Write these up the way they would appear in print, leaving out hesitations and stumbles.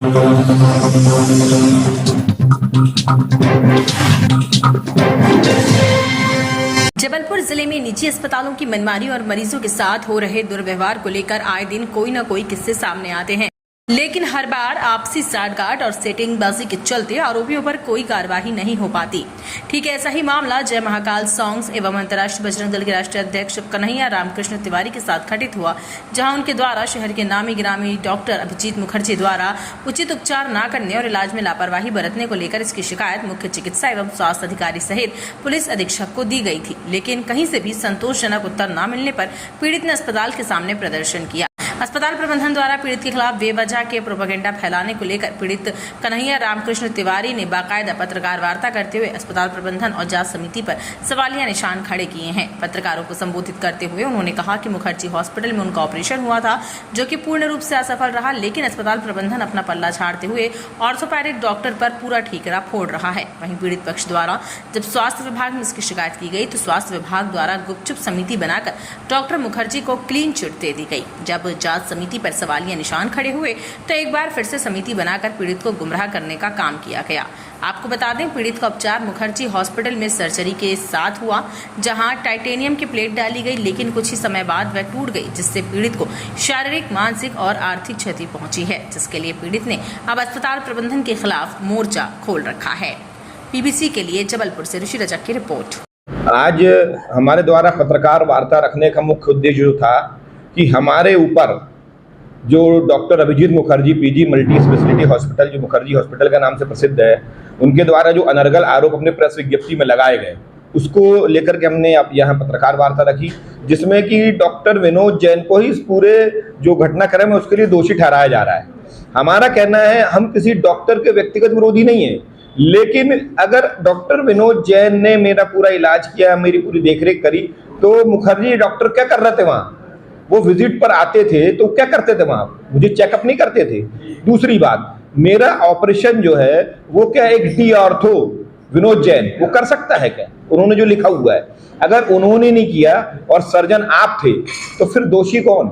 जबलपुर जिले में निजी अस्पतालों की मनमानी और मरीजों के साथ हो रहे दुर्व्यवहार को लेकर आए दिन कोई न कोई किस्से सामने आते हैं, लेकिन हर बार आपसी साठगांठ और सेटिंगबाजी के चलते आरोपियों पर कोई कार्रवाई नहीं हो पाती। ठीक ऐसा ही मामला जय महाकाल सॉन्ग्स एवं अंतर्राष्ट्रीय बजरंग दल के राष्ट्रीय अध्यक्ष कन्हैया रामकृष्ण तिवारी के साथ घटित हुआ, जहां उनके द्वारा शहर के नामी गिरामी डॉक्टर अभिजीत मुखर्जी द्वारा उचित उपचार न करने और इलाज में लापरवाही बरतने को लेकर इसकी शिकायत मुख्य चिकित्सा एवं स्वास्थ्य अधिकारी सहित पुलिस अधीक्षक को दी गई थी, लेकिन कहीं से भी संतोषजनक उत्तर न मिलने पर पीड़ित ने अस्पताल के सामने प्रदर्शन किया। अस्पताल प्रबंधन द्वारा पीड़ित के खिलाफ बेवजह के प्रोपेगेंडा फैलाने को लेकर पीड़ित कन्हैया रामकृष्ण तिवारी ने बाकायदा पत्रकार वार्ता करते हुए अस्पताल प्रबंधन और जांच समिति पर सवालिया निशान खड़े किए हैं। पत्रकारों को संबोधित करते हुए उन्होंने कहा कि मुखर्जी हॉस्पिटल में उनका ऑपरेशन हुआ था, जो कि पूर्ण रूप से असफल रहा, लेकिन अस्पताल प्रबंधन अपना पल्ला झाड़ते हुए ऑर्थोपेडिक डॉक्टर पर पूरा ठीकरा फोड़ रहा है। वहीं पीड़ित पक्ष द्वारा जब स्वास्थ्य विभाग में इसकी शिकायत की गई तो स्वास्थ्य विभाग द्वारा गुपचुप समिति बनाकर डॉक्टर मुखर्जी को क्लीन चिट दे दी गई। जब जांच समिति पर सवालिया निशान खड़े हुए तो एक बार फिर से समिति बनाकर पीड़ित को गुमराह करने का काम किया गया। आपको बता दें, पीड़ित का उपचार मुखर्जी हॉस्पिटल में सर्जरी के साथ हुआ, जहां टाइटेनियम की प्लेट डाली गई, लेकिन कुछ ही समय बाद वह टूट गई, जिससे पीड़ित को शारीरिक, मानसिक और आर्थिक क्षति पहुंची है, जिसके लिए पीड़ित ने अब अस्पताल प्रबंधन के खिलाफ मोर्चा खोल रखा है। पीबीसी के लिए जबलपुर से ऋषि रजक की रिपोर्ट। आज हमारे द्वारा पत्रकार वार्ता रखने का मुख्य उद्देश्य जो था कि हमारे ऊपर जो doctor Abhijit Mukherjee PG multi speciality hospital, जो मुखर्जी हॉस्पिटल के नाम से प्रसिद्ध है, उनके द्वारा जो अनर्गल आरोप अपने प्रेस विज्ञप्ति में लगाए गए, उसको लेकर के हमने अब यहाँ पत्रकार वार्ता रखी, जिसमें कि डॉक्टर विनोद जैन को ही इस पूरे जो घटनाक्रम है उसके लिए दोषी ठहराया जा रहा है। हमारा कहना है, हम किसी डॉक्टर के व्यक्तिगत विरोधी नहीं है, लेकिन अगर डॉक्टर विनोद जैन ने मेरा पूरा इलाज किया, मेरी पूरी देखरेख करी, तो मुखर्जी डॉक्टर क्या कर रहे थे वहाँ? वो विजिट पर आते थे तो क्या करते थे वहाँ? मुझे चेकअप नहीं करते थे। दूसरी बात, मेरा ऑपरेशन जो है वो क्या एक डी ऑर्थो विनोद जैन वो कर सकता है क्या? उन्होंने जो लिखा हुआ है, अगर उन्होंने नहीं किया और सर्जन आप थे तो फिर दोषी कौन?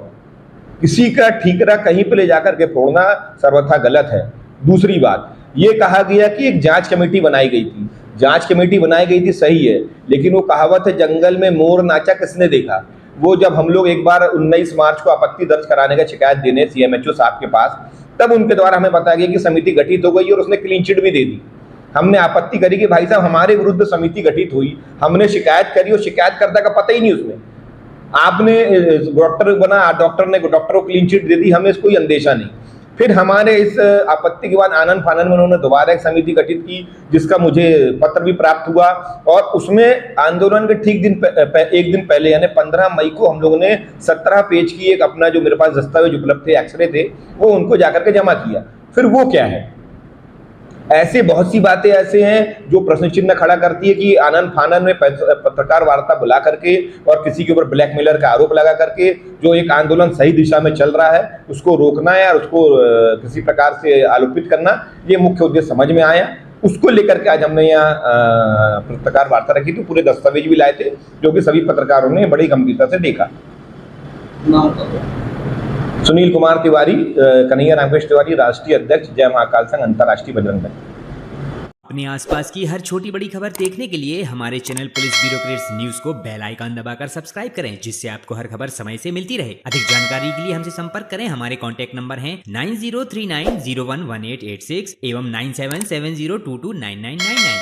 किसी का ठीकरा कहीं पे ले जाकर के फोड़ना सर्वथा गलत है। दूसरी बात, ये कहा गया कि एक जांच कमेटी बनाई गई थी। जांच कमेटी बनाई गई थी, सही है, लेकिन वो कहावत है, जंगल में मोर नाचा किसने देखा? वो जब हम लोग एक बार 19 मार्च को आपत्ति दर्ज कराने का शिकायत देने सीएमएचओ साहब के पास, तब उनके द्वारा हमें बताया गया कि समिति गठित हो गई और उसने क्लीन चिट भी दे दी। हमने आपत्ति करी कि भाई साहब हमारे विरुद्ध समिति गठित हुई, हमने शिकायत करी और शिकायतकर्ता का पता ही नहीं उसमें, आपने डॉक्टर बना, डॉक्टर को क्लीन चिट दे दी, हमें कोई अंदेशा नहीं। फिर हमारे इस आपत्ति के बाद आनन फानन में उन्होंने दोबारा एक समिति गठित की, जिसका मुझे पत्र भी प्राप्त हुआ, और उसमें आंदोलन के ठीक एक दिन पहले यानी 15 मई को हम लोगों ने 17 पेज की एक अपना जो मेरे पास दस्तावेज उपलब्ध थे, एक्सरे थे, वो उनको जाकर के जमा किया। फिर वो क्या है? ऐसे बहुत सी बातें ऐसे हैं जो प्रश्न चिन्ह खड़ा करती है कि आनंद फानन में पत्रकार वार्ता बुला करके और किसी के ऊपर ब्लैकमेलर का आरोप लगा करके जो एक आंदोलन सही दिशा में चल रहा है उसको रोकना है और उसको किसी प्रकार से आलोपित करना, ये मुख्य उद्देश्य समझ में आया। उसको लेकर के आज हमने यहाँ पत्रकार वार्ता रखी, तो पूरे दस्तावेज भी लाए थे जो कि सभी पत्रकारों ने बड़ी गंभीरता से देखा। सुनील कुमार तिवारी, कन्हैया रामकृष्ण तिवारी, राष्ट्रीय अध्यक्ष, जय महाकाल संघ अंतर्राष्ट्रीय बजरंग दल। अपने आसपास की हर छोटी बड़ी खबर देखने के लिए हमारे चैनल पुलिस ब्यूरोक्रेट्स न्यूज को बेल आइकन दबाकर सब्सक्राइब करें, जिससे आपको हर खबर समय से मिलती रहे। अधिक जानकारी के लिए हमसे संपर्क करें। हमारे कॉन्टैक्ट नंबर हैं 9039011886 एवं 9770229999।